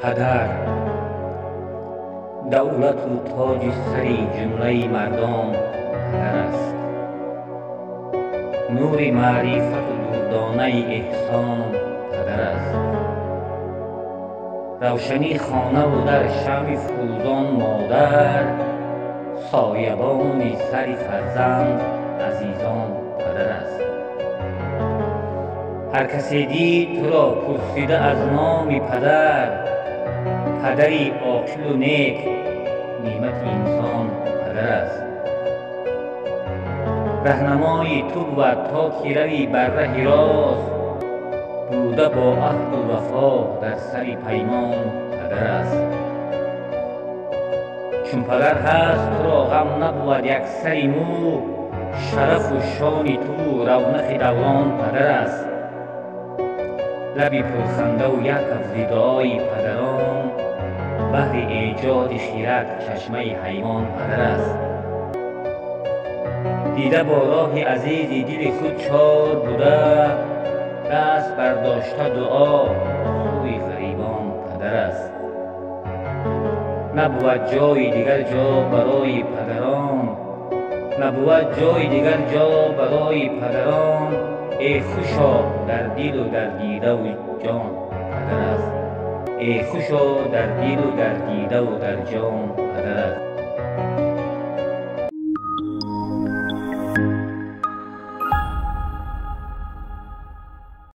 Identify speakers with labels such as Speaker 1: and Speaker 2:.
Speaker 1: پدر دولت و تاج سری جمله مردم پدر است. نور معرفت و دردانه احسان پدر است. روشنی خانه و در شمع فروزان مادر، سایبان سر فرزند عزیزان پدر است. هر کسی دید تو را پرسیده از نام پدر، پدری عاقل و نیک نعمت انسان پدر است. رهنمای تو بود تا که روی بر ره راست، بوده با عهد و وفا در سر پیمان پدر است. چون پدر هست تو را غم نبود یک سری مو، شرف و شان تو رونق دوران پدر است. لبی پرخنده و یک کف دعای پدران، بهر ایجاد خیرت چشمه حیوان پدر است. دیده با راه عزیز دل خود چار بوده، دست برداشته دعا سوی غریبان پدر است. نبود جای دیگر جا برای پدران، نبود جای دیگر جا برای پدران. ای خوشا در دل و در دیده و جان پدر است. ای خوشا در دل و در دیده و در جان پدر است.